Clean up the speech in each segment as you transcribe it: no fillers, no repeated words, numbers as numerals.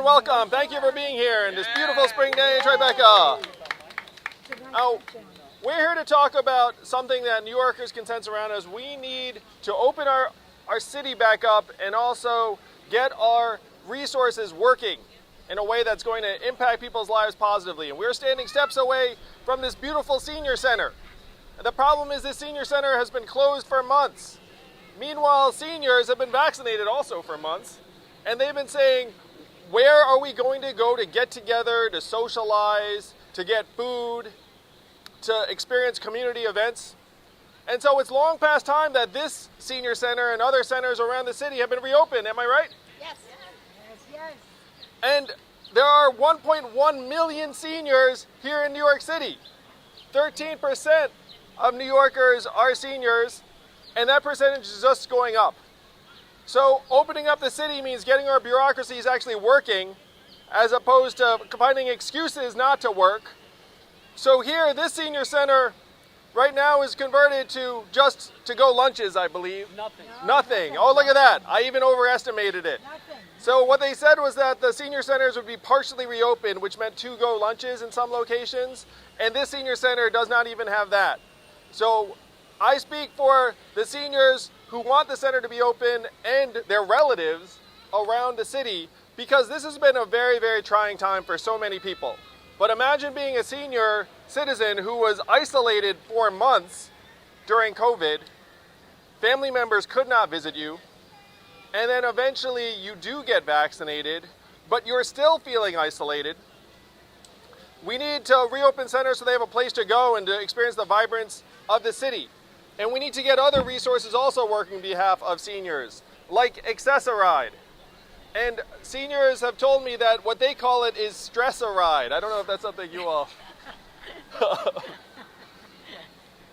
everyone. Welcome. Thank you for being here in this beautiful spring day in Tribeca. Now, we're here to talk about something that New Yorkers can sense around us. We need to open our city back up and also get our resources working in a way that's going to impact people's lives positively. And we're standing steps away from this beautiful senior center. And the problem is this senior center has been closed for months. Meanwhile, seniors have been vaccinated also for months. And they've been saying, where are we going to go to get together, to socialize, to get food, to experience community events? And so it's long past time that this senior center and other centers around the city have been reopened. Am I right? Yes. Yes. And there are 1.1 million seniors here in New York City. 13% of New Yorkers are seniors, and that percentage is just going up. So opening up the city means getting our bureaucracies actually working, as opposed to finding excuses not to work. So here, this senior center right now is converted to just to-go lunches, I believe. Nothing. Oh, look at that. I even overestimated it. So what they said was that the senior centers would be partially reopened, which meant to-go lunches in some locations. And this senior center does not even have that. So I speak for the seniors who want the center to be open and their relatives around the city, because this has been a very, very trying time for so many people. But imagine being a senior citizen who was isolated for months during COVID. Family members could not visit you. And then eventually you do get vaccinated, but you're still feeling isolated. We need to reopen centers so they have a place to go and to experience the vibrance of the city. And we need to get other resources also working on behalf of seniors, like Accessoride. And seniors have told me that what they call it is Stress-a-ride. I don't know if that's something you all...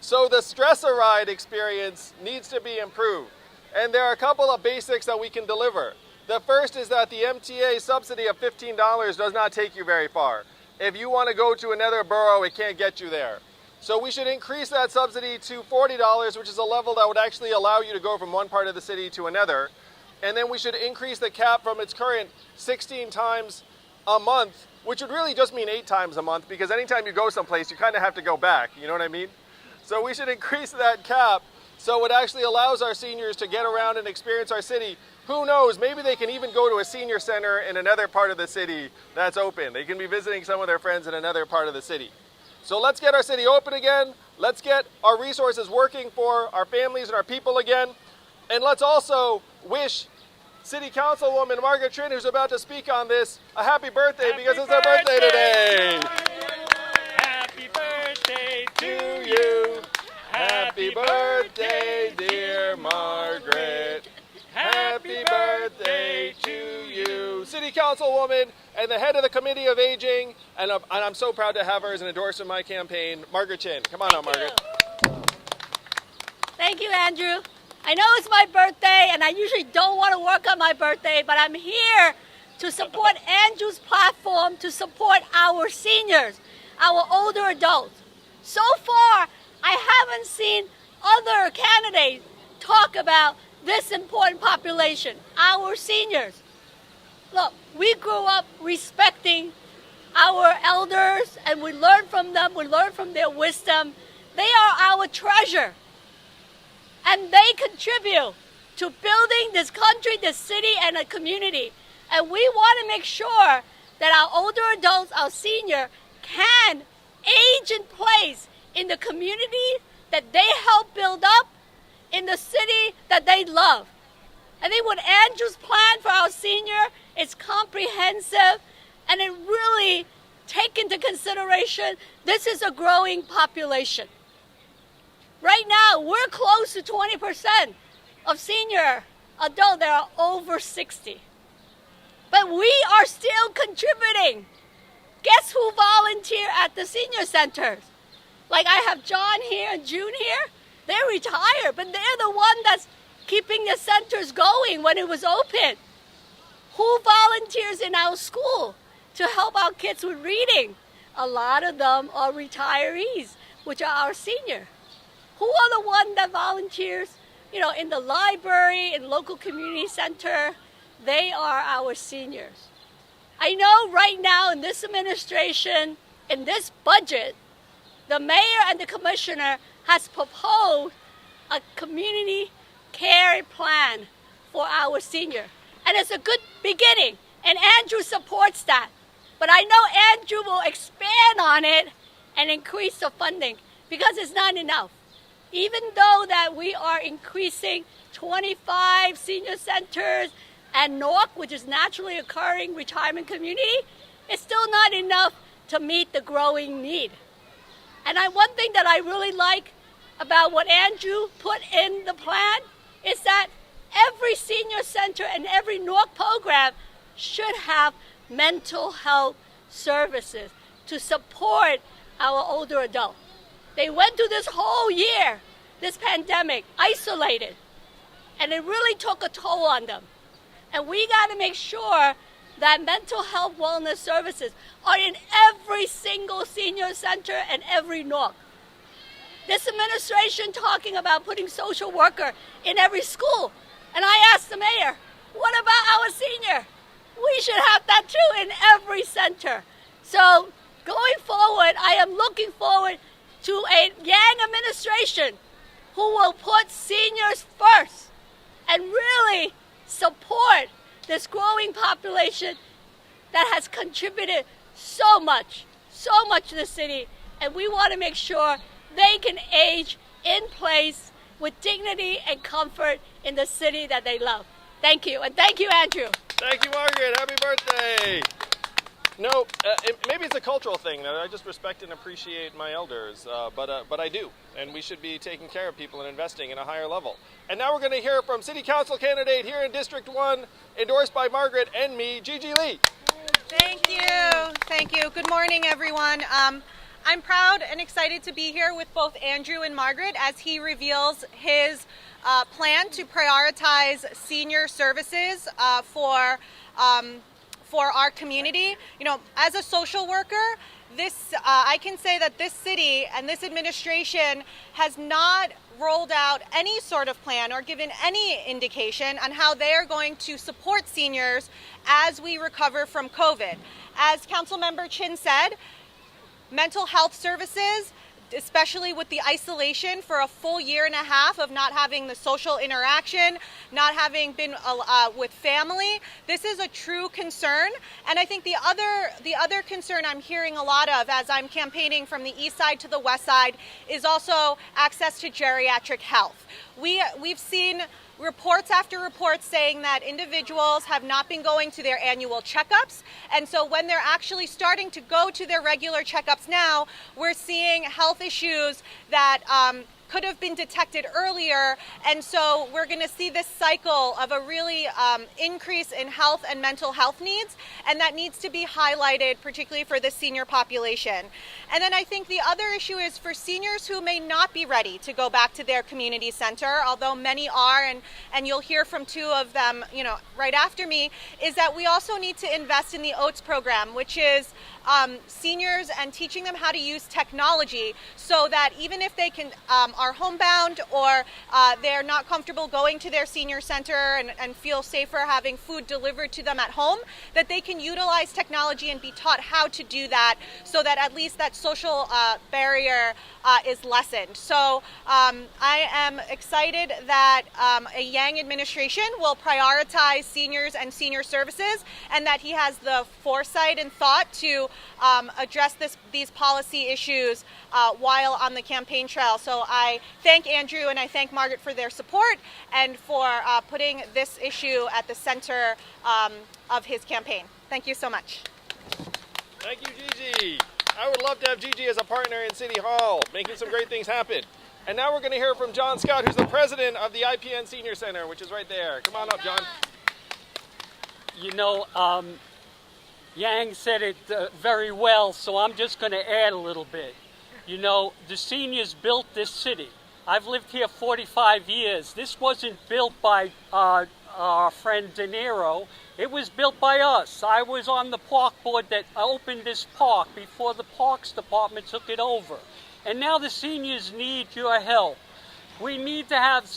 So the Stress-a-ride experience needs to be improved. And there are a couple of basics that we can deliver. The first is that the MTA subsidy of $15 does not take you very far. If you want to go to another borough, it can't get you there. So we should increase that subsidy to $40, which is a level that would actually allow you to go from one part of the city to another. And then we should increase the cap from its current 16 times a month, which would really just mean 8 times a month, because anytime you go someplace, you kind of have to go back. You know what I mean? So we should increase that cap so it actually allows our seniors to get around and experience our city. Who knows? Maybe they can even go to a senior center in another part of the city that's open. They can be visiting some of their friends in another part of the city. So let's get our city open again. Let's get our resources working for our families and our people again. And let's also wish City Councilwoman Margaret Chin, who's about to speak on this, a happy birthday, because it's her birthday today. Happy birthday To you. Happy birthday, dear Margaret. Happy birthday to you. City Councilwoman and the head of the Committee of Aging, and I'm so proud to have her as an endorser in my campaign, Margaret Chin. Come on out, Margaret. Thank you, Andrew. I know it's my birthday, and I usually don't want to work on my birthday, but I'm here to support Andrew's platform to support our seniors, our older adults. So far, I haven't seen other candidates talk about this important population, our seniors. Look, we grew up respecting our elders, and we learn from them, we learn from their wisdom. They are our treasure. And they contribute to building this country, this city, and a community. And we want to make sure that our older adults, our senior, can age in place in the community that they help build up, in the city that they love. I think what Andrew's plan for our senior is comprehensive, and it really takes into consideration this is a growing population. Right now, we're close to 20% of senior adults that are over 60. But we are still contributing. Guess who volunteer at the senior centers? Like I have John here and June here. They're retired, but they're the one that's keeping the centers going when it was open. Who volunteers in our school to help our kids with reading? A lot of them are retirees, which are our senior. Who are the one that volunteers, in the library, in local community center? They are our seniors. I know right now in this administration, in this budget, the mayor and the commissioner has proposed a community care plan for our senior. And it's a good beginning, and Andrew supports that. But I know Andrew will expand on it and increase the funding because it's not enough. Even though that we are increasing 25 senior centers and York, which is naturally occurring retirement community, it's still not enough to meet the growing need. And one thing that I really like about what Andrew put in the plan is that every senior center and every York program should have mental health services to support our older adults. They went through this whole year, this pandemic, isolated, and it really took a toll on them. And we got to make sure that mental health wellness services are in every single senior center and every York. This administration talking about putting social worker in every school. And I asked the mayor, what about our senior? We should have that too in every center. So going forward, I am looking forward to a Yang administration who will put seniors first and really support this growing population that has contributed so much to the city. And we want to make sure they can age in place with dignity and comfort in the city that they love. Thank you, and thank you, Andrew. Thank you, Margaret. Happy birthday. No, maybe it's a cultural thing that I just respect and appreciate my elders, but I do, and we should be taking care of people and investing in a higher level. And now we're going to hear from City Council candidate here in District 1, endorsed by Margaret and me, Gigi Lee. Thank you. Thank you. Good morning, everyone. I'm proud and excited to be here with both Andrew and Margaret as he reveals his plan to prioritize senior services for our community. You know, as a social worker, I can say that this city and this administration has not rolled out any sort of plan or given any indication on how they are going to support seniors as we recover from COVID. As Councilmember Chin said, mental health services, especially with the isolation for a full year and a half of not having the social interaction, not having been with family, this is a true concern. And I think the other concern I'm hearing a lot of as I'm campaigning from the east side to the west side is also access to geriatric health. We've seen reports after reports saying that individuals have not been going to their annual checkups. And so when they're actually starting to go to their regular checkups now, we're seeing health issues that could have been detected earlier. And so we're going to see this cycle of a really increase in health and mental health needs. And that needs to be highlighted, particularly for the senior population. And then I think the other issue is for seniors who may not be ready to go back to their community center, although many are, and you'll hear from two of them, right after me, is that we also need to invest in the OATS program, which is seniors and teaching them how to use technology so that even if they are homebound or they're not comfortable going to their senior center and feel safer having food delivered to them at home, that they can utilize technology and be taught how to do that so that at least that social barrier is lessened. So I am excited that a Yang administration will prioritize seniors and senior services and that he has the foresight and thought to address these policy issues while on the campaign trail. So I thank Andrew and I thank Margaret for their support and for putting this issue at the center of his campaign. Thank you so much. Thank you, Gigi. I would love to have Gigi as a partner in City Hall, making some great things happen. And now we're going to hear from John Scott, who's the president of the IPN Senior Center, which is right there. Come on up, John. Yang said it very well, so I'm just going to add a little bit. The seniors built this city. I've lived here 45 years. This wasn't built by our friend De Niro. It was built by us. I was on the park board that opened this park before the Parks Department took it over. And now the seniors need your help. We need to have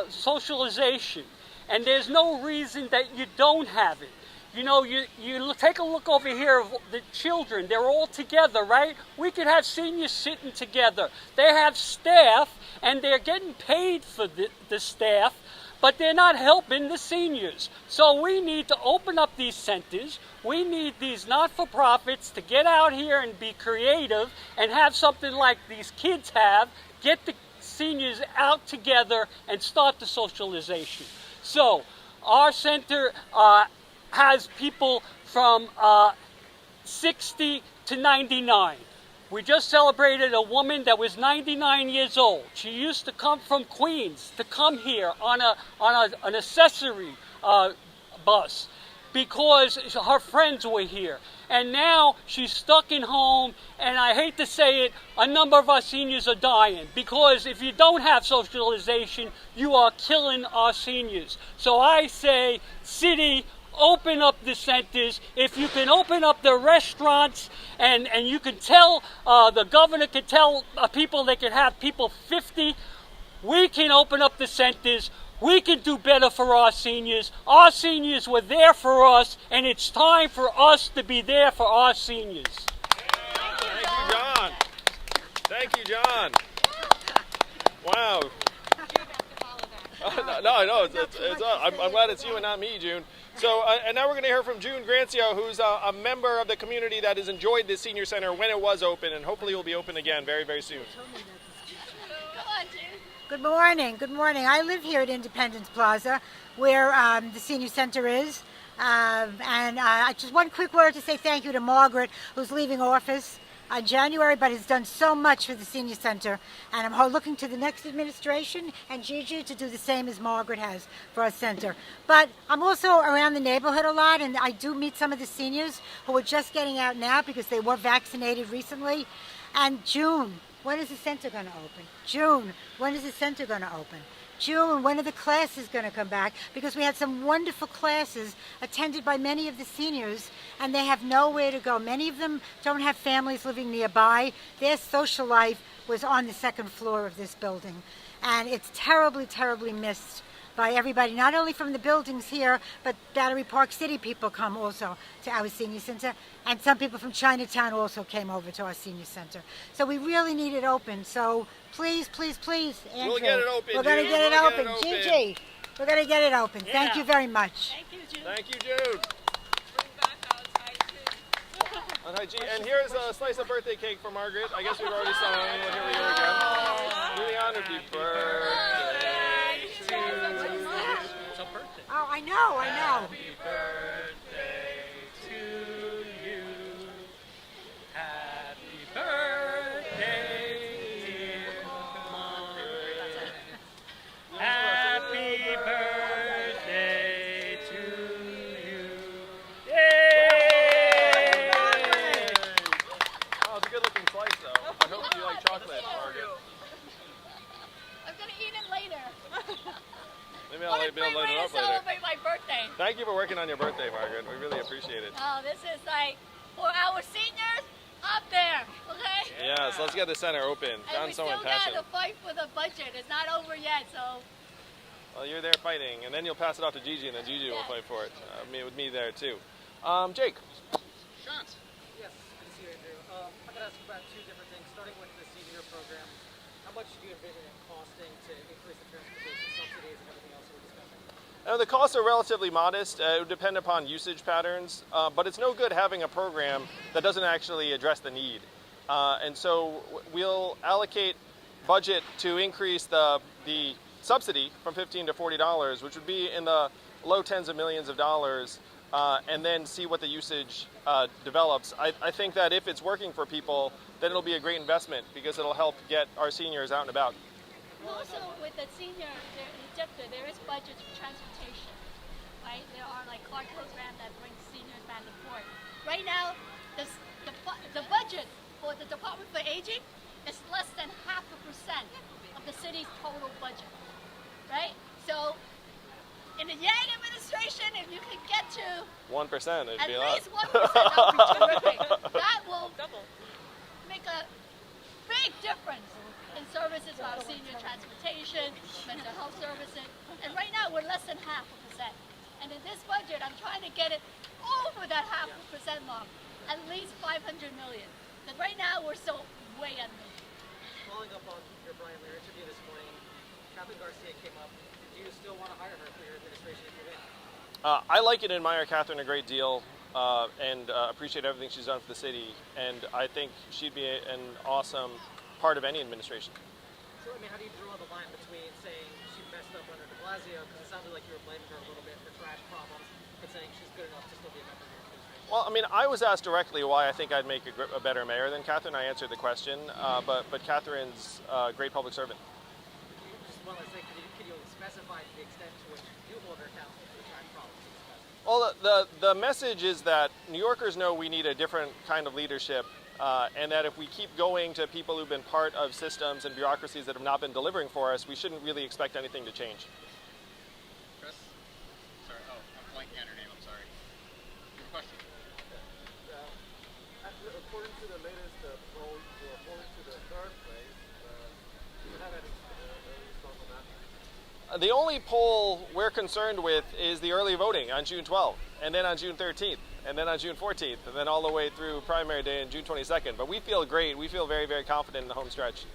socialization. And there's no reason that you don't have it. You know, you take a look over here of the children. They're all together, right? We could have seniors sitting together. They have staff, and they're getting paid for the staff, but they're not helping the seniors. So we need to open up these centers. We need these not-for-profits to get out here and be creative and have something like these kids have, get the seniors out together and start the socialization. So our center has people from 60 to 99. We just celebrated a woman that was 99 years old. She used to come from Queens to come here on an accessory bus because her friends were here. And now she's stuck in home, and I hate to say it, a number of our seniors are dying because if you don't have socialization, you are killing our seniors. So I say, city, open up the centers. If you can open up the restaurants and you can tell, the governor can tell people they can have people 50, we can open up the centers. We can do better for our seniors. Our seniors were there for us, and it's time for us to be there for our seniors. Thank you, John. Thank you, John. Wow. No, I'm glad it's you and not me, June. So, and now we're going to hear from June Grancio, who's a member of the community that has enjoyed this senior center when it was open, and hopefully it will be open again very, very soon. Good morning. Good morning. I live here at Independence Plaza, where the senior center is. And just one quick word to say thank you to Margaret, who's leaving office in January, but has done so much for the senior center. And I'm looking to the next administration and Gigi to do the same as Margaret has for our center. But I'm also around the neighborhood a lot, and I do meet some of the seniors who are just getting out now because they were vaccinated recently. And June, when is the center going to open? June, when is the center going to open? June, when are the classes going to come back? Because we had some wonderful classes attended by many of the seniors, and they have nowhere to go. Many of them don't have families living nearby. Their social life was on the second floor of this building. And it's terribly, terribly missed by everybody, not only from the buildings here, but Battery Park City people come also to our senior center, and some people from Chinatown also came over to our senior center. So we really need it open. So please, please, please, Andrew. We'll get it open, We're going to get it open. Gigi, we're going to get it open. Yeah. Thank you very much. Thank you, June. Thank you, June. And here's a slice of birthday cake for Margaret. I guess we've already sung. Well, here we go again. Really honored. Happy birthday to you. It's a birthday. Oh, I know. Happy birthday to you. Happy birthday, dear Margaret. Happy birthday to you. Yay! Oh, it's a good-looking slice, though. I hope you like chocolate, Margaret. I'm going to eat it later. Maybe I'll be able to light it up later. Celebrate my birthday. Thank you for working on your birthday, Margaret. We really appreciate it. Oh, this is like for our seniors up there, okay? Yeah, so let's get the center open. And John's we so still impassioned. got to fight for the budget. It's not over yet, so Well, you're there fighting, and then you'll pass it off to Gigi, and then Gigi will Yeah. fight for it. With me there, too. Jake. Sean. Yes, good to see you, Andrew. I could ask about two different things, starting with the senior program. How much do you envision it costing to increase the transportation subsidies and everything else we're discussing? The costs are relatively modest. It would depend upon usage patterns, but it's no good having a program that doesn't actually address the need. And so we'll allocate budget to increase the subsidy from $15 to $40, which would be in the low tens of millions of dollars, and then see what the usage develops. I think that if it's working for people, then it'll be a great investment because it'll help get our seniors out and about. also with the senior, there is budget for transportation, right? There are like card programs that bring seniors back and forth. Right now, the budget for the Department for Aging is less than 0.5% of the city's total budget, right? So in the Yang administration, if you could get to 1%, it'd at be a lot. least 1%, that would be terrific. That will make a big difference in services for our senior transportation, mental health services. And right now, we're less than 0.5%. And in this budget, I'm trying to get it over that 0.5% mark, at least 500 million. But right now we're still way under. Following up on your Brian Lear interview this morning, Catherine Garcia came up. Do you still want to hire her for your administration if you win? I like and admire Catherine a great deal and appreciate everything she's done for the city. And I think she'd be an awesome part of any administration. So, I mean, how do you draw the line between saying she messed up under de Blasio, because it sounded like you were blaming her a little bit for trash problems, but saying she's good enough to still be a member of your administration? Well, I mean, I was asked directly why I think I'd make a better mayor than Catherine. I answered the question, but Catherine's a great public servant. Just one last thing, can you specify the extent to which you hold her accountable for the trash problems? Well, the message is that New Yorkers know we need a different kind of leadership, and that if we keep going to people who've been part of systems and bureaucracies that have not been delivering for us, we shouldn't really expect anything to change. Chris? Sorry, I'm blanking on your name, I'm sorry. You have a question? According to the latest poll, you're falling to the third place. Do you have any response on that? The only poll we're concerned with is the early voting on June 12th, and then on June 13th, and then on June 14th, and then all the way through primary day on June 22nd. But we feel great. We feel very, very confident in the home stretch.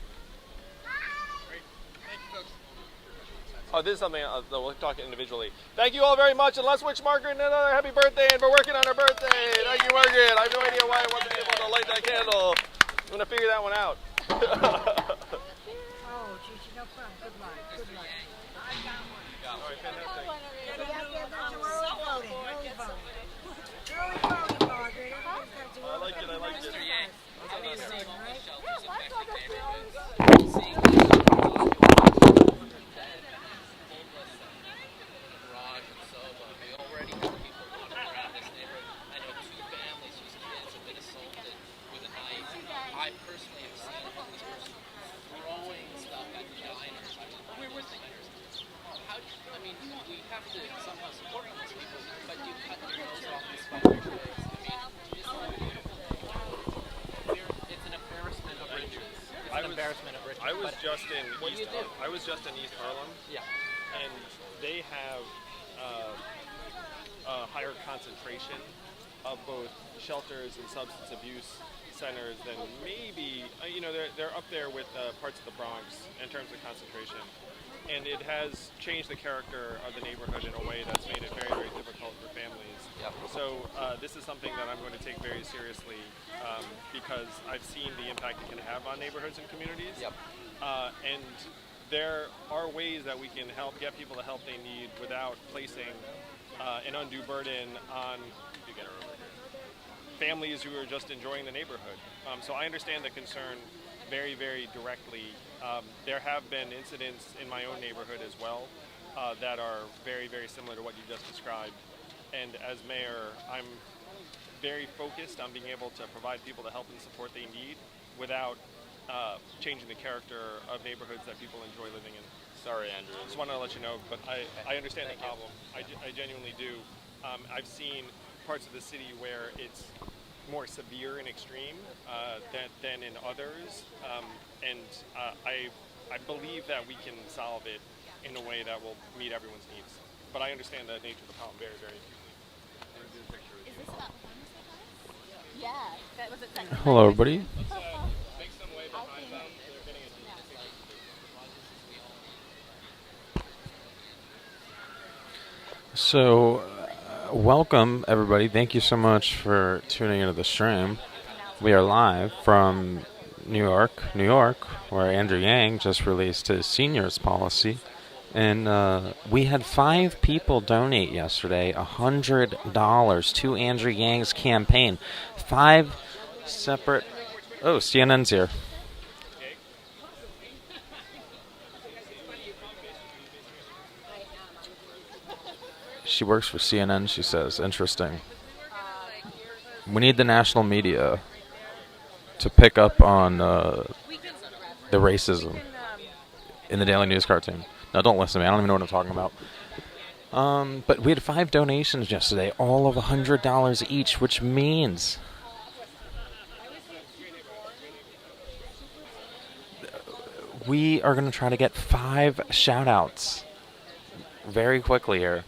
Great. Thank you, folks. Oh, this is something we'll talk individually. Thank you all very much, and let's wish Margaret another happy birthday and for working on her birthday. Thank you, Margaret. I have no idea why I wasn't able to light that candle. I'm going to figure that one out. Oh, Gigi, no problem. Good luck. Good luck. All right, fantastic. Early voting, Margaret. Everybody's got to I like it. I like it. Garage and sofa. We already have people wandering around this neighborhood. I know 2 families whose kids have been assaulted with a knife. I personally have seen a homeless person throwing stuff at the diners. We're with diners. I mean, we have to somehow support homeless people, but you cut your nose off and spite your face. It's an embarrassment of riches. It's an embarrassment of riches. I was just in what do you do? I was just in East Harlem. Yeah. And they have a higher concentration of both shelters and substance abuse centers than maybe, they're up there with parts of the Bronx in terms of concentration. And it has changed the character of the neighborhood in a way that's made it very, very difficult for families. Yep. So this is something that I'm going to take very seriously because I've seen the impact it can have on neighborhoods and communities. Yep. And there are ways that we can help get people the help they need without placing an undue burden on families who are just enjoying the neighborhood. So I understand the concern very, very directly. There have been incidents in my own neighborhood as well that are very, very similar to what you just described. And as mayor, I'm very focused on being able to provide people the help and support they need without changing the character of neighborhoods that people enjoy living in. Sorry, Andrew. Just wanted to let you know, but I understand the problem. I genuinely do. I've seen parts of the city where it's more severe and extreme than in others, and I believe that we can solve it in a way that will meet everyone's needs. But I understand the nature of the problem very, very acutely. Is this about homeless? Yeah. That was it. Hello, everybody. Make some way behind them. They're getting a So, welcome, everybody. Thank you so much for tuning into the stream. We are live from New York, where Andrew Yang just released his seniors policy. And we had 5 people donate yesterday $100 to Andrew Yang's campaign. 5 separate... Oh, CNN's here. She works for CNN, she says. Interesting. We need the national media to pick up on the racism in the Daily News cartoon. No, don't listen to me. I don't even know what I'm talking about. But we had 5 donations yesterday, all of $100 each, which means we are going to try to get 5 shout-outs very quickly here.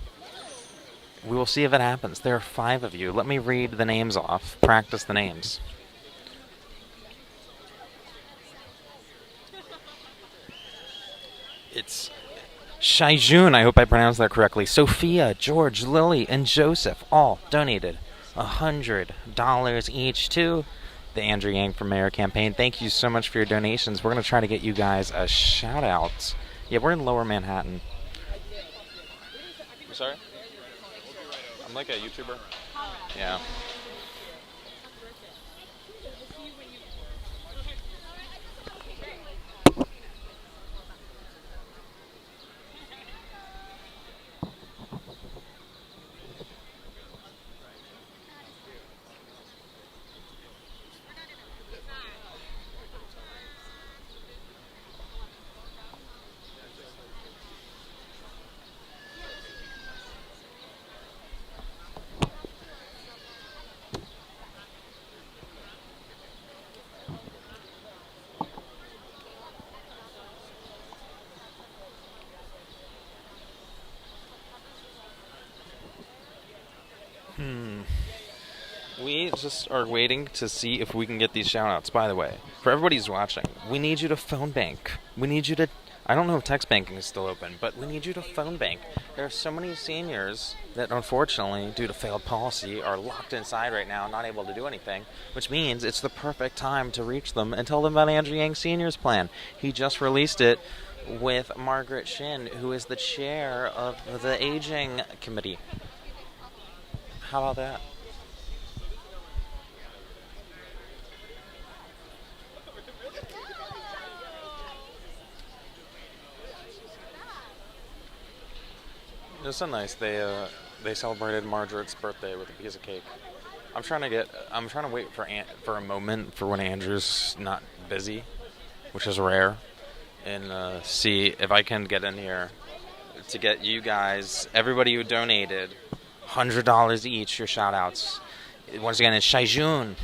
We will see if it happens. There are 5 of you. Let me read the names off. Practice the names. It's Shaijun, I hope I pronounced that correctly. Sophia, George, Lily, and Joseph all donated $100 each to the Andrew Yang for Mayor campaign. Thank you so much for your donations. We're going to try to get you guys a shout out. Yeah, we're in Lower Manhattan. I'm sorry? I'm like a YouTuber. Yeah. We just are waiting to see if we can get these shout-outs. By the way, for everybody who's watching, we need you to phone bank. We need you to... I don't know if text banking is still open, but we need you to phone bank. There are so many seniors that, unfortunately, due to failed policy, are locked inside right now, not able to do anything, which means it's the perfect time to reach them and tell them about Andrew Yang Senior's plan. He just released it with Margaret Chin, who is the chair of the Aging Committee. How about that? It was so nice. They celebrated Margaret's birthday with a piece of cake. I'm trying to wait for a moment for when Andrew's not busy, which is rare, and see if I can get in here to get you guys, everybody who donated, $100 each, your shout-outs. Once again, it's Shaijun.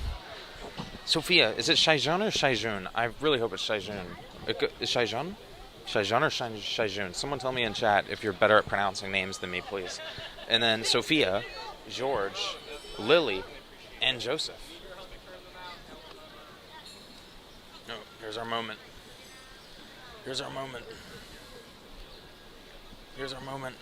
Sophia, is it Shaijun or Shaijun? I really hope it's Shaijun. Is Shaijun? Shaijun or Shaijun? Someone tell me in chat if you're better at pronouncing names than me, please. And then Sophia, George, Lily, and Joseph. No, here's our moment. Here's our moment. Here's our moment.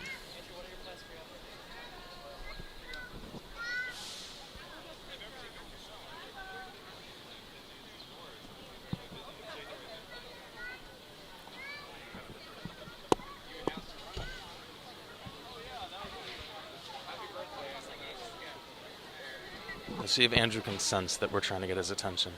Let's see if Andrew can sense that we're trying to get his attention.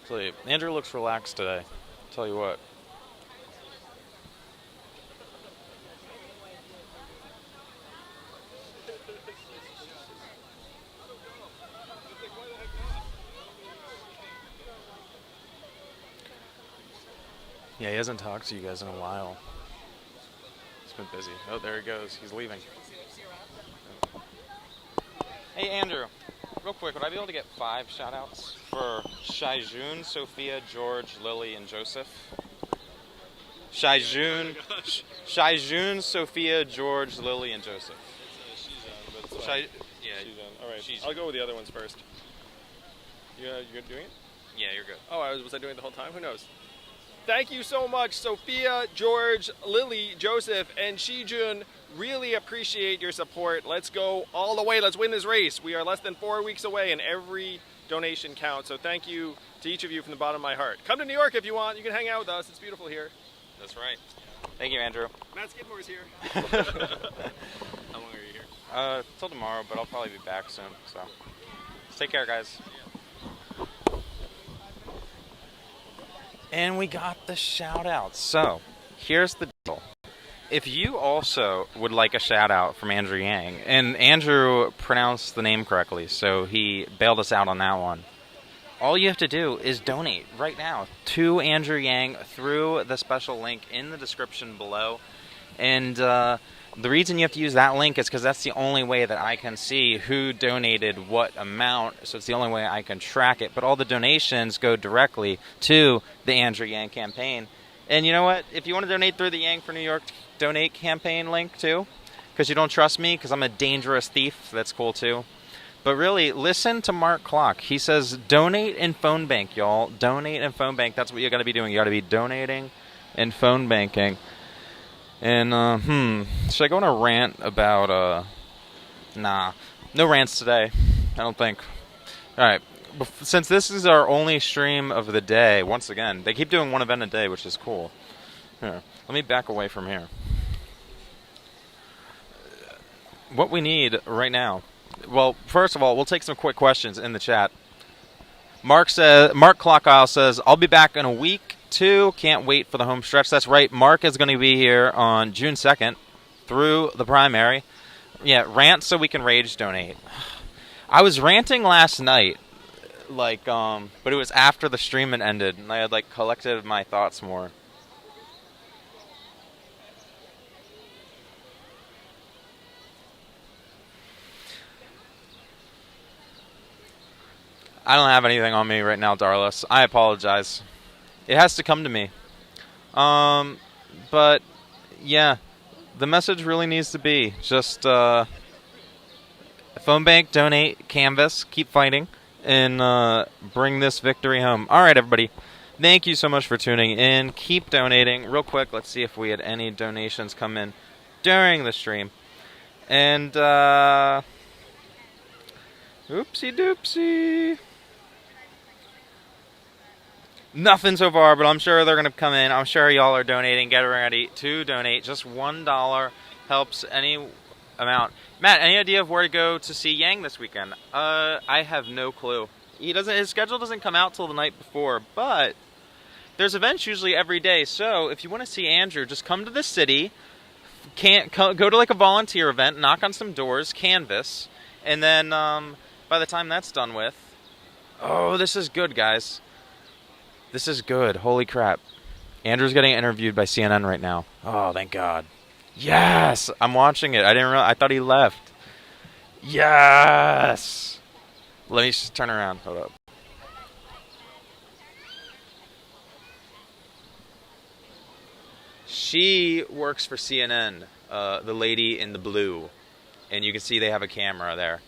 So, Andrew looks relaxed today. Tell you what. Yeah, he hasn't talked to you guys in a while. He's been busy. Oh, there he goes. He's leaving. Hey, Andrew. Real quick, would I be able to get 5 shout-outs for Shaijun, Sophia, George, Lily, and Joseph? Shaijun, Sophia, George, Lily, and Joseph. All right, I'll go with the other ones first. You're doing it? Yeah, you're good. Oh, was I doing it the whole time? Who knows? Thank you so much, Sophia, George, Lily, Joseph, and Shijun. Really appreciate your support. Let's go all the way. Let's win this race. We are less than 4 weeks away, and every donation counts. So thank you to each of you from the bottom of my heart. Come to New York if you want. You can hang out with us. It's beautiful here. That's right. Thank you, Andrew. Matt Skidmore's here. How long are you here? Till tomorrow, but I'll probably be back soon. So, take care, guys. And we got the shout-outs. So, here's the deal. If you also would like a shout-out from Andrew Yang, and Andrew pronounced the name correctly, so he bailed us out on that one, all you have to do is donate right now to Andrew Yang through the special link in the description below. And the reason you have to use that link is because that's the only way that I can see who donated what amount. So it's the only way I can track it. But all the donations go directly to the Andrew Yang campaign. And you know what? If you want to donate through the Yang for New York Donate campaign link too, because you don't trust me because I'm a dangerous thief, that's cool too. But really, listen to Mark Clock. He says donate in phone bank, y'all. Donate in phone bank. That's what you got to be doing. You got to be donating in phone banking. And, should I go on a rant about, nah. No rants today, I don't think. Alright, since this is our only stream of the day, once again, they keep doing one event a day, which is cool. Here, let me back away from here. What we need right now. Well, first of all, we'll take some quick questions in the chat. Mark Clockisle says, I'll be back in a week. Can't wait for the home stretch. That's right. Mark is going to be here on June 2nd through the primary. Yeah, rant so we can rage donate. I was ranting last night, but it was after the stream had ended, and I had collected my thoughts more. I don't have anything on me right now, Darlis. I apologize. It has to come to me. But, yeah, the message really needs to be just phone bank, donate, canvas, keep fighting, and bring this victory home. All right, everybody. Thank you so much for tuning in. Keep donating. Real quick, let's see if we had any donations come in during the stream. And, oopsie doopsie. Nothing so far, but I'm sure they're going to come in. I'm sure y'all are donating. Get ready to donate. Just $1 helps any amount. Matt, any idea of where to go to see Yang this weekend? I have no clue. His schedule doesn't come out till the night before, but there's events usually every day. So if you want to see Andrew, just come to the city. Go to a volunteer event, knock on some doors, canvas, and then by the time that's done with, oh, this is good, guys. This is good. Holy crap. Andrew's getting interviewed by CNN right now. Oh, thank God. Yes! I'm watching it. I didn't realize. I thought he left. Yes! Let me just turn around. Hold up. She works for CNN, the lady in the blue. And you can see they have a camera there.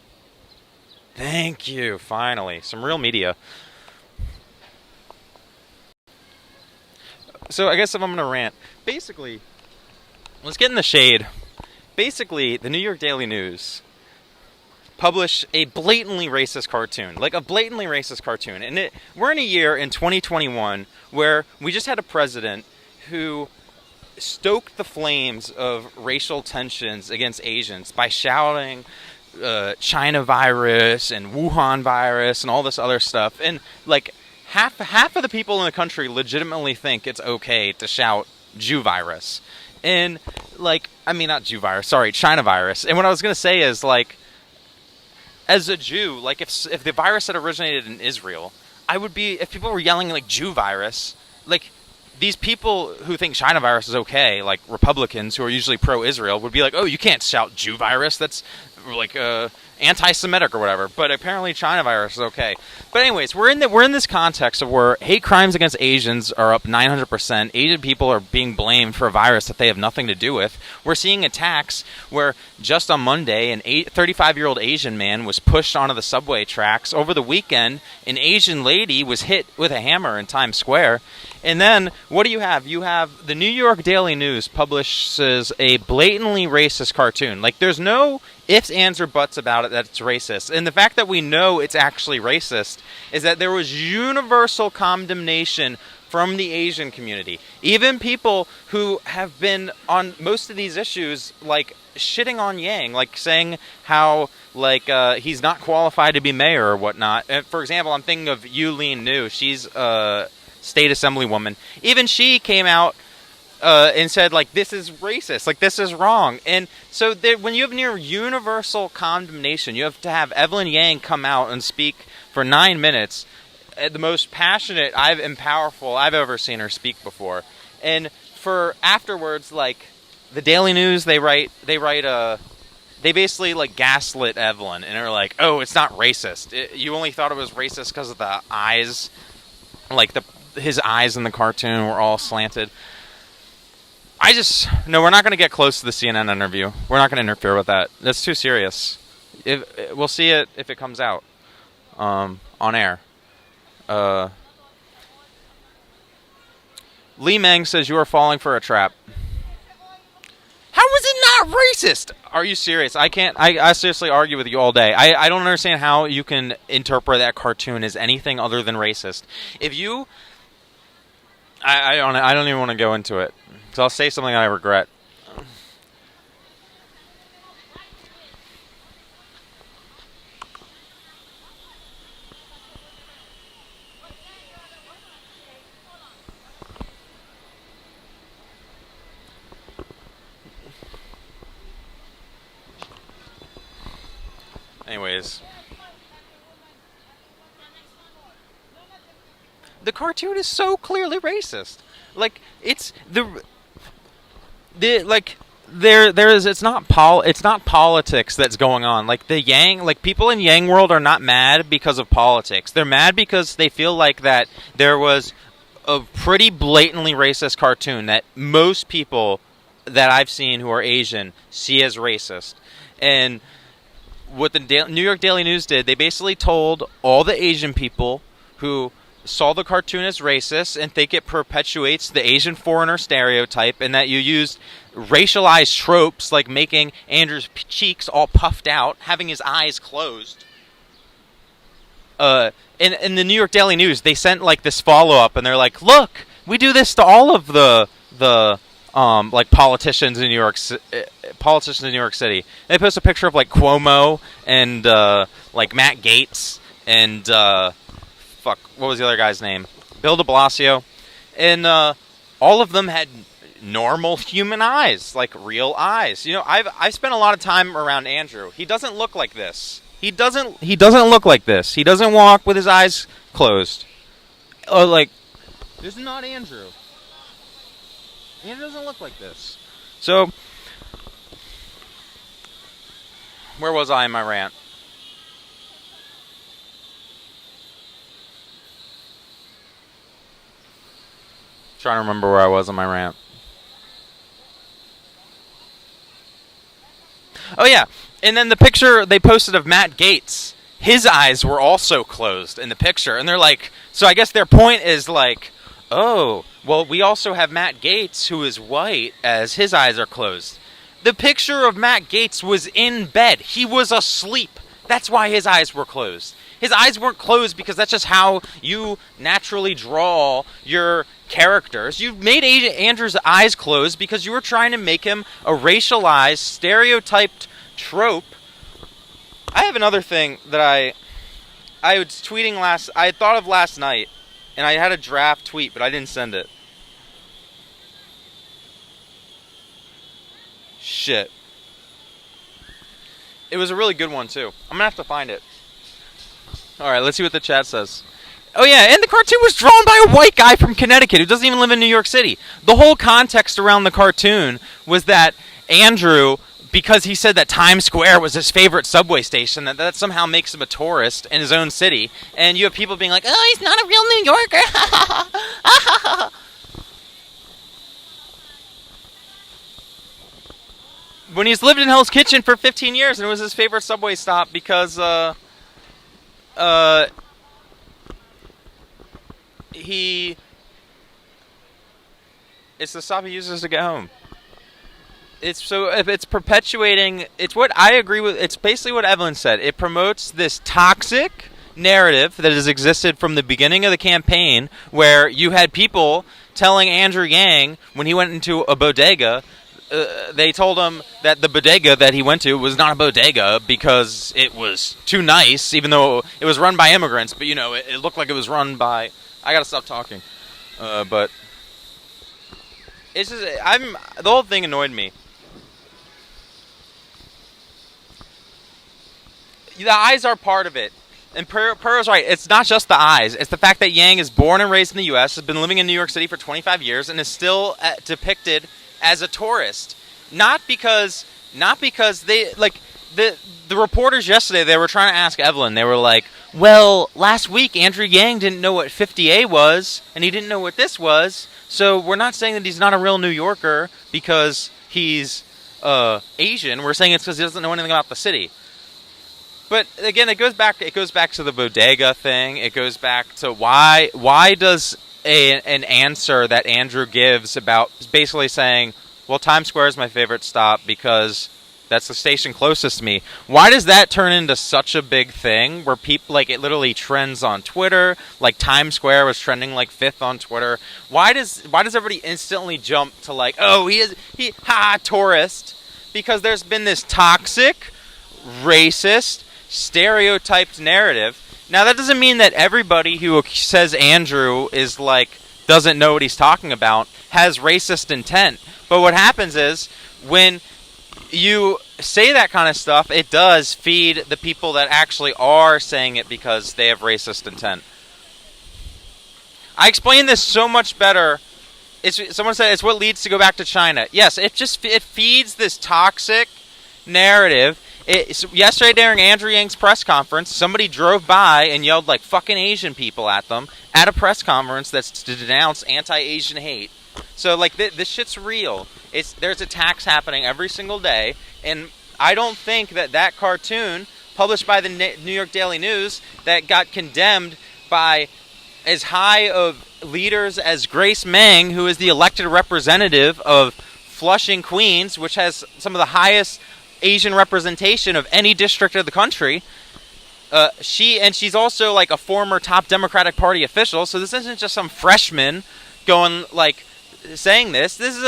Thank you. Finally. Some real media. So I guess if I'm going to rant, basically, let's get in the shade. Basically, the New York Daily News published a blatantly racist cartoon. A blatantly racist cartoon. And we're in a year in 2021 where we just had a president who stoked the flames of racial tensions against Asians by shouting China virus and Wuhan virus and all this other stuff. And, half of the people in the country legitimately think it's okay to shout Jew virus. And, not Jew virus, sorry, China virus. And what I was going to say is, as a Jew, if the virus had originated in Israel, if people were yelling, Jew virus, these people who think China virus is okay, Republicans who are usually pro-Israel, would be oh, you can't shout Jew virus, that's, anti-Semitic or whatever, but apparently China virus is okay. But anyways, we're in this context of where hate crimes against Asians are up 900%. Asian people are being blamed for a virus that they have nothing to do with. We're seeing attacks where just on Monday, an 35-year-old Asian man was pushed onto the subway tracks. Over the weekend, an Asian lady was hit with a hammer in Times Square. And then, what do you have? You have the New York Daily News publishes a blatantly racist cartoon. There's no ifs, ands, or buts about it that it's racist. And the fact that we know it's actually racist is that there was universal condemnation from the Asian community. Even people who have been on most of these issues, shitting on Yang, saying how, he's not qualified to be mayor or whatnot. And for example, I'm thinking of Yulin Liu. She's state assemblywoman. Even she came out and said, this is racist, this is wrong. And so when you have near universal condemnation, you have to have Evelyn Yang come out and speak for 9 minutes, the most passionate and powerful I've ever seen her speak before. And for afterwards, the Daily News, they basically like gaslit Evelyn, and they're like, "Oh, it's not racist. You only thought it was racist because of the eyes, like his eyes in the cartoon were all slanted." No, we're not going to get close to the CNN interview. We're not going to interfere with that. That's too serious. We'll see it if it comes out on air. Lee Meng says you are falling for a trap. How is it not racist? Are you serious? I seriously argue with you all day. I don't understand how you can interpret that cartoon as anything other than racist. If you... I don't even want to go into it. So I'll say something I regret. Anyways. The cartoon is so clearly racist. Like, it's it's not politics that's going on. Like people in Yang world are not mad because of politics. They're mad because they feel like that there was a pretty blatantly racist cartoon that most people that I've seen who are Asian see as racist. And what the New York Daily News did, they basically told all the Asian people who saw the cartoon as racist and think it perpetuates the Asian foreigner stereotype, and that you used racialized tropes like making Andrew's cheeks all puffed out, having his eyes closed. In the New York Daily News, they sent like this follow-up, and they're like, "Look, we do this to all of the like politicians in New York City." They post a picture of like Cuomo and like Matt Gaetz and what was the other guy's name? Bill de Blasio. And all of them had normal human eyes, like real eyes. You know, I spent a lot of time around Andrew. He doesn't look like this. He doesn't look like this. He doesn't walk with his eyes closed. Like, this is not Andrew. Andrew doesn't look like this. So, where was I in my rant? Trying to remember where I was on my rant. Oh yeah, and then the picture they posted of Matt Gaetz, his eyes were also closed in the picture, and they're like, so I guess their point is like, oh, well, we also have Matt Gaetz who is white as his eyes are closed. The picture of Matt Gaetz was in bed. He was asleep. That's why his eyes were closed. His eyes weren't closed because that's just how you naturally draw your characters. You made Andrew's eyes closed because you were trying to make him a racialized, stereotyped trope. I have another thing that I was tweeting I thought of last night, and I had a draft tweet, but I didn't send it. Shit. It was a really good one, too. I'm gonna have to find it. Alright, let's see what the chat says. Oh yeah, and the cartoon was drawn by a white guy from Connecticut who doesn't even live in New York City. The whole context around the cartoon was that Andrew, because he said that Times Square was his favorite subway station, that somehow makes him a tourist in his own city. And you have people being like, oh, he's not a real New Yorker. When he's lived in Hell's Kitchen for 15 years and it was his favorite subway stop because, it's the stop he uses to get home. It's perpetuating, it's what I agree with, it's basically what Evelyn said. It promotes this toxic narrative that has existed from the beginning of the campaign, where you had people telling Andrew Yang when he went into a bodega, they told him that the bodega that he went to was not a bodega because it was too nice, even though it was run by immigrants. But, you know, it looked like it was run by... I gotta stop talking. But... It's just... The whole thing annoyed me. The eyes are part of it. And Pearl's right. It's not just the eyes. It's the fact that Yang is born and raised in the U.S., has been living in New York City for 25 years, and is still depicted as a tourist. not because they like the reporters yesterday. They were trying to ask Evelyn. They were like, "Well, last week Andrew Yang didn't know what 50A was, and he didn't know what this was. So we're not saying that he's not a real New Yorker because he's Asian. We're saying it's because he doesn't know anything about the city." But again, it goes back to the bodega thing. It goes back to why does an answer that Andrew gives about basically saying, well, Times Square is my favorite stop because that's the station closest to me. Why does that turn into such a big thing where people, like, it literally trends on Twitter? Like, Times Square was trending like 5th on Twitter. Why does everybody instantly jump to like, oh, tourist? Because there's been this toxic, racist, stereotyped narrative. Now, that doesn't mean that everybody who says Andrew is like doesn't know what he's talking about has racist intent. But what happens is when you say that kind of stuff, it does feed the people that actually are saying it because they have racist intent. I explained this so much better. Someone said it's what leads to go back to China. Yes, it feeds this toxic narrative. Yesterday during Andrew Yang's press conference, somebody drove by and yelled like fucking Asian people at them at a press conference that's to denounce anti-Asian hate. So like this shit's real. There's attacks happening every single day, and I don't think that cartoon published by the New York Daily News that got condemned by as high of leaders as Grace Meng, who is the elected representative of Flushing, Queens, which has some of the highest Asian representation of any district of the country. She's also like a former top Democratic Party official, so this isn't just some freshman going like saying this. This is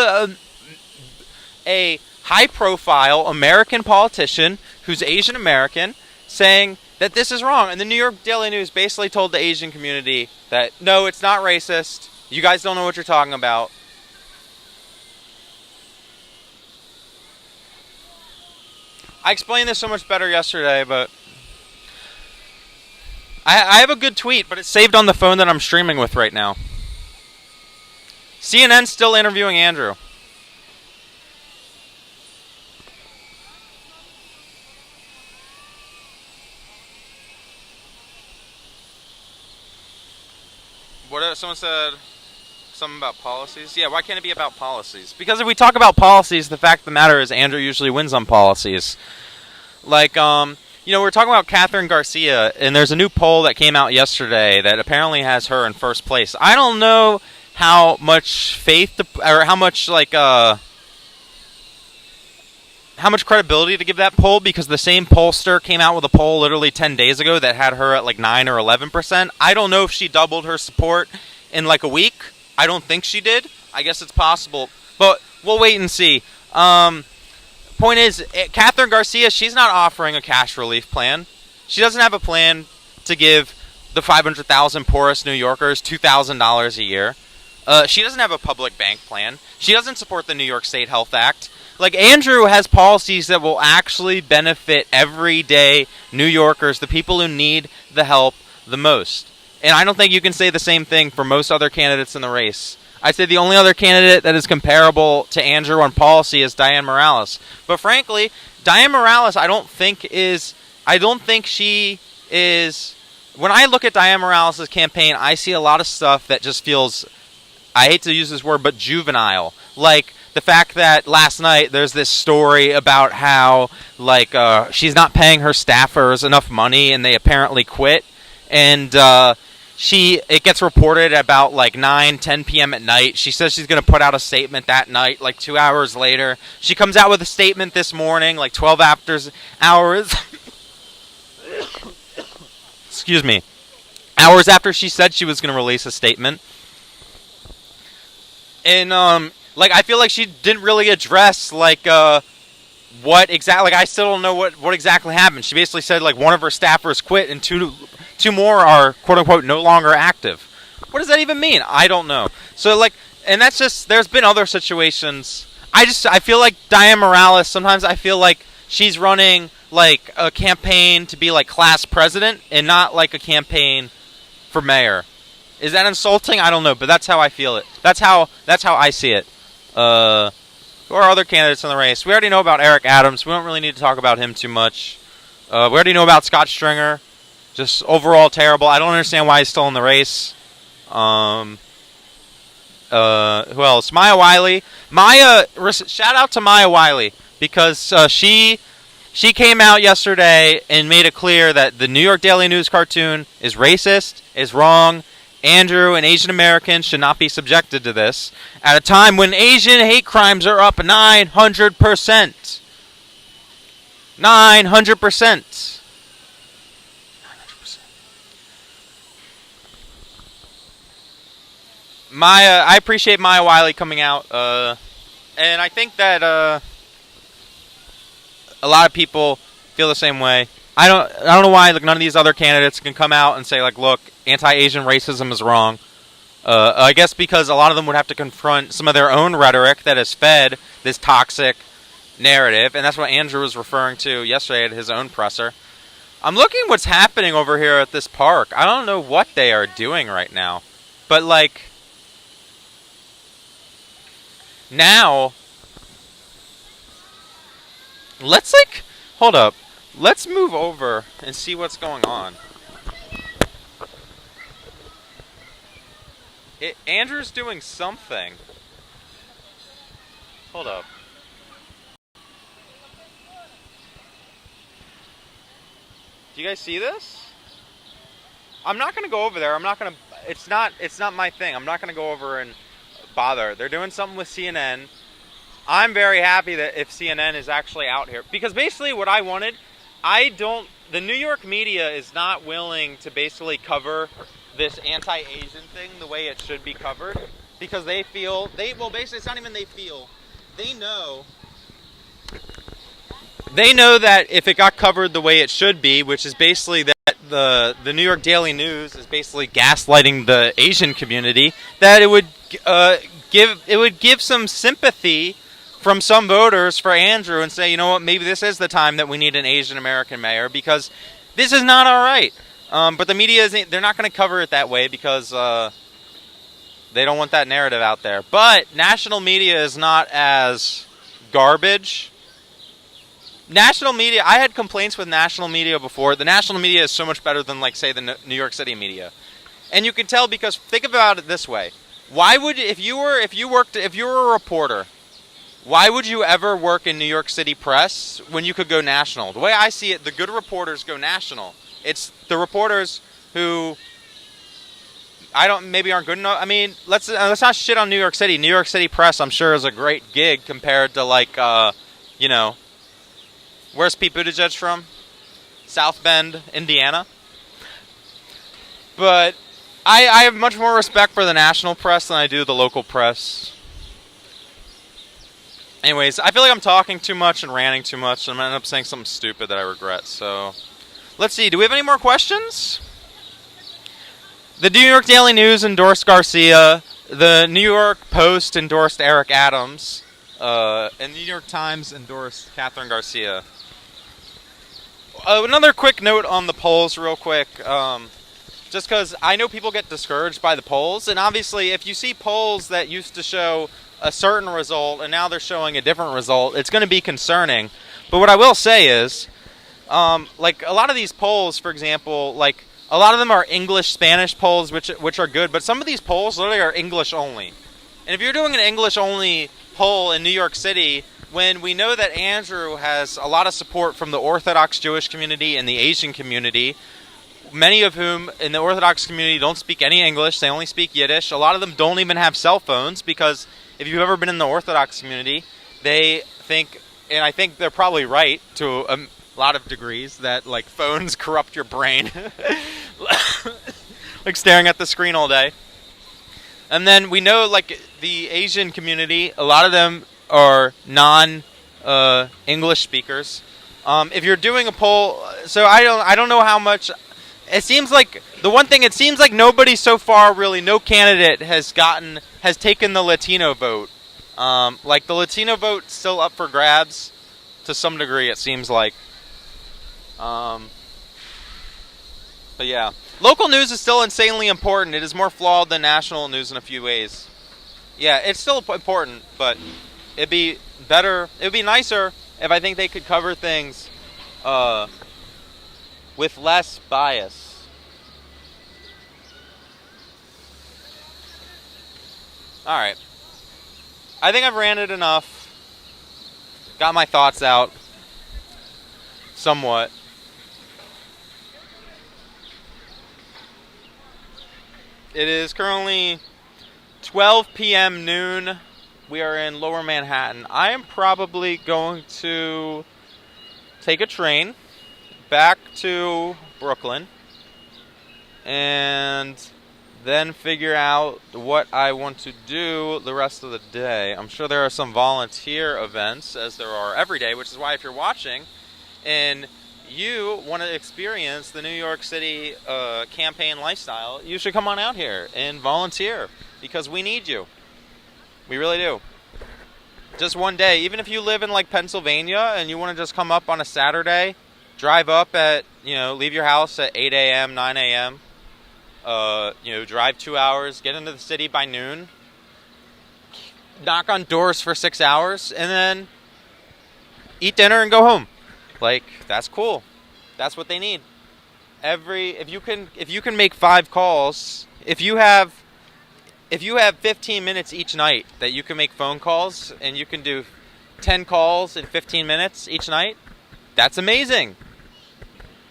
a high-profile American politician who's Asian American saying that this is wrong. And the New York Daily News basically told the Asian community that, no, it's not racist. You guys don't know what you're talking about. I explained this so much better yesterday, but I have a good tweet, but it's saved on the phone that I'm streaming with right now. CNN's still interviewing Andrew. Someone said something about policies. Yeah, why can't it be about policies? Because if we talk about policies, the fact of the matter is Andrew usually wins on policies. Like, we're talking about Catherine Garcia, and there's a new poll that came out yesterday that apparently has her in first place. I don't know how much faith or how much credibility to give that poll, because the same pollster came out with a poll literally 10 days ago that had her at like 9 or 11%. I don't know if she doubled her support in like a week. I don't think she did. I guess it's possible, but we'll wait and see. Point is, Catherine Garcia, she's not offering a cash relief plan. She doesn't have a plan to give the 500,000 poorest New Yorkers $2,000 a year. She doesn't have a public bank plan. She doesn't support the New York State Health Act. Like, Andrew has policies that will actually benefit everyday New Yorkers, the people who need the help the most. And I don't think you can say the same thing for most other candidates in the race. I'd say the only other candidate that is comparable to Andrew on policy is Dianne Morales. But frankly, Dianne Morales, I don't think she is. When I look at Dianne Morales' campaign, I see a lot of stuff that just feels, I hate to use this word, but juvenile. Like the fact that last night there's this story about how she's not paying her staffers enough money and they apparently quit. And it gets reported about 9-10 p.m. at night. She says she's going to put out a statement that night, 2 hours later. She comes out with a statement this morning, 12 hours. Excuse me. Hours after she said she was going to release a statement. And, I feel like she didn't really address, what exactly, I still don't know what exactly happened. She basically said, one of her staffers quit and two more are, quote-unquote, no longer active. What does that even mean? I don't know. So, and that's just, there's been other situations. I feel like Dianne Morales, sometimes I feel like she's running, a campaign to be, class president and not, a campaign for mayor. Is that insulting? I don't know, but that's how I feel it. That's how I see it. Who are other candidates in the race? We already know about Eric Adams. We don't really need to talk about him too much. We already know about Scott Stringer. Just overall terrible. I don't understand why he's still in the race. Who else? Maya Wiley. Shout out to Maya Wiley because she came out yesterday and made it clear that the New York Daily News cartoon is racist, is wrong. Andrew and Asian Americans should not be subjected to this at a time when Asian hate crimes are up 900%. 900%. I appreciate Maya Wiley coming out, and I think that a lot of people feel the same way. I don't know why none of these other candidates can come out and say like, look, anti-Asian racism is wrong. I guess because a lot of them would have to confront some of their own rhetoric that has fed this toxic narrative, and that's what Andrew was referring to yesterday at his own presser. I'm looking what's happening over here at this park. I don't know what they are doing right now, but like now, let's like hold up. Let's move over and see what's going on. Andrew's doing something. Hold up. Do you guys see this? I'm not gonna go over there. It's not my thing. I'm not gonna go over and bother. They're doing something with CNN. I'm very happy that if CNN is actually out here, because basically what I wanted. The New York media is not willing to basically cover this anti-Asian thing the way it should be covered because basically it's not even they feel. They know that if it got covered the way it should be, which is basically that the New York Daily News is basically gaslighting the Asian community, that it would give some sympathy from some voters for Andrew and say, you know what, maybe this is the time that we need an Asian American mayor because this is not all right. But the media they're not going to cover it that way because they don't want that narrative out there. But national media is not as garbage. National media, I had complaints with national media before. The national media is so much better than, like, say, the New York City media. And you can tell because think about it this way. Why would if you were a reporter, why would you ever work in New York City press when you could go national? The way I see it, the good reporters go national. It's the reporters who maybe aren't good enough. I mean, let's not shit on New York City. New York City press, I'm sure, is a great gig compared to where's Pete Buttigieg from? South Bend, Indiana. But I have much more respect for the national press than I do the local press. Anyways, I feel like I'm talking too much and ranting too much, and I'm going to end up saying something stupid that I regret. So, let's see. Do we have any more questions? The New York Daily News endorsed Garcia. The New York Post endorsed Eric Adams. And the New York Times endorsed Catherine Garcia. Another quick note on the polls real quick. Just because I know people get discouraged by the polls. And obviously, if you see polls that used to show a certain result and now they're showing a different result, it's going to be concerning. But what I will say is, like a lot of these polls, for example, like a lot of them are English-Spanish polls, which are good, but some of these polls literally are English only. And if you're doing an English only poll in New York City, when we know that Andrew has a lot of support from the Orthodox Jewish community and the Asian community, many of whom in the Orthodox community don't speak any English, they only speak Yiddish. A lot of them don't even have cell phones because if you've ever been in the Orthodox community, they think, and I think they're probably right to a lot of degrees, that like phones corrupt your brain. Like staring at the screen all day. And then we know like the Asian community, a lot of them are non-English speakers. If you're doing a poll, so I don't know how much. It seems like it seems like nobody so far really, no candidate has taken the Latino vote. Like the Latino vote's still up for grabs to some degree, it seems like. But yeah, local news is still insanely important. It is more flawed than national news in a few ways. Yeah, it's still important, but it'd be better, it would be nicer if I think they could cover things with less bias. Alright. I think I've ranted enough. Got my thoughts out. Somewhat. It is currently 12 p.m. noon. We are in Lower Manhattan. I am probably going to take a train back to Brooklyn and then figure out what I want to do the rest of the day. I'm sure there are some volunteer events, as there are every day, which is why if you're watching and you want to experience the New York City campaign lifestyle, you should come on out here and volunteer, because we need you. We really do. Just one day, even if you live in like Pennsylvania and you want to just come up on a Saturday, drive up at, leave your house at 8 a.m., 9 a.m., drive 2 hours, get into the city by noon, knock on doors for 6 hours, and then eat dinner and go home. Like, that's cool. That's what they need. If you can make 5 calls, if you have 15 minutes each night that you can make phone calls, and you can do 10 calls in 15 minutes each night, that's amazing.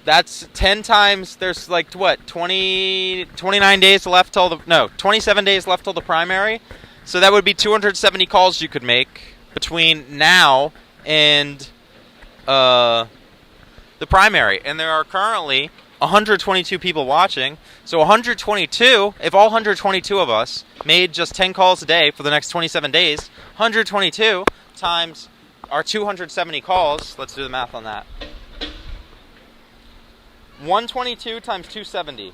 That's 10 times, there's like, 29 days left till 27 days left till the primary. So that would be 270 calls you could make between now and the primary. And there are currently 122 people watching. So 122, if all 122 of us made just 10 calls a day for the next 27 days, 122 times our 270 calls, let's do the math on that. 122 times 270.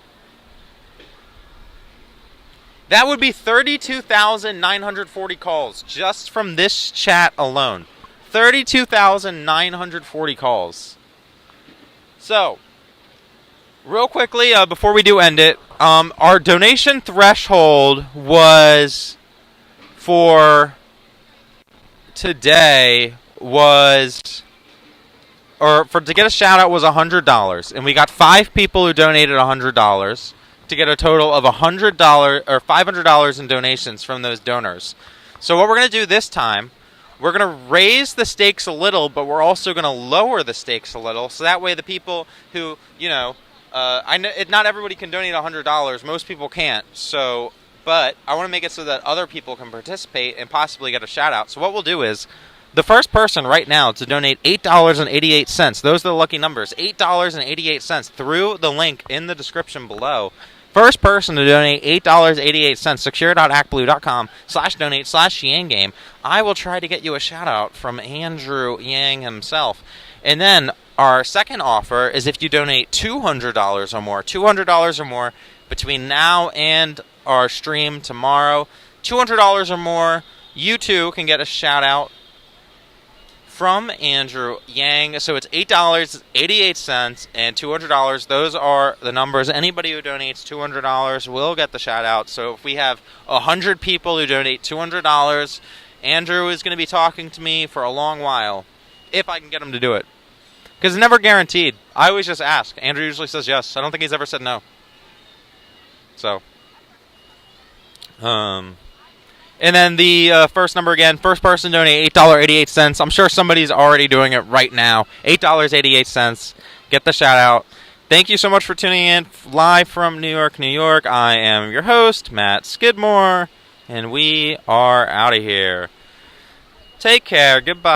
That would be 32,940 calls just from this chat alone. 32,940 calls. So, real quickly, before we do end it, our donation threshold was for today to get a shout out was $100, and we got 5 people who donated $100 to get a total of $100 or $500 in donations from those donors. So what we're going to do this time, we're going to raise the stakes a little, but we're also going to lower the stakes a little, so that way the people who, I know not everybody can donate $100. Most people can't. So, but I want to make it so that other people can participate and possibly get a shout out. So what we'll do is, the first person right now to donate $8.88, those are the lucky numbers, $8.88 through the link in the description below. First person to donate $8.88, secure.actblue.com/donate/YangGame. I will try to get you a shout out from Andrew Yang himself. And then our second offer is if you donate $200 or more, $200 or more between now and our stream tomorrow, $200 or more, you too can get a shout out from Andrew Yang. So it's $8.88 and $200. Those are the numbers. Anybody who donates $200 will get the shout out. So if we have 100 people who donate $200, Andrew is going to be talking to me for a long while, if I can get him to do it. Because it's never guaranteed. I always just ask. Andrew usually says yes. I don't think he's ever said no. So, and then the first number again, first person donate $8.88. I'm sure somebody's already doing it right now. $8.88. Get the shout out. Thank you so much for tuning in live from New York, New York. I am your host, Matt Skidmore, and we are out of here. Take care. Goodbye.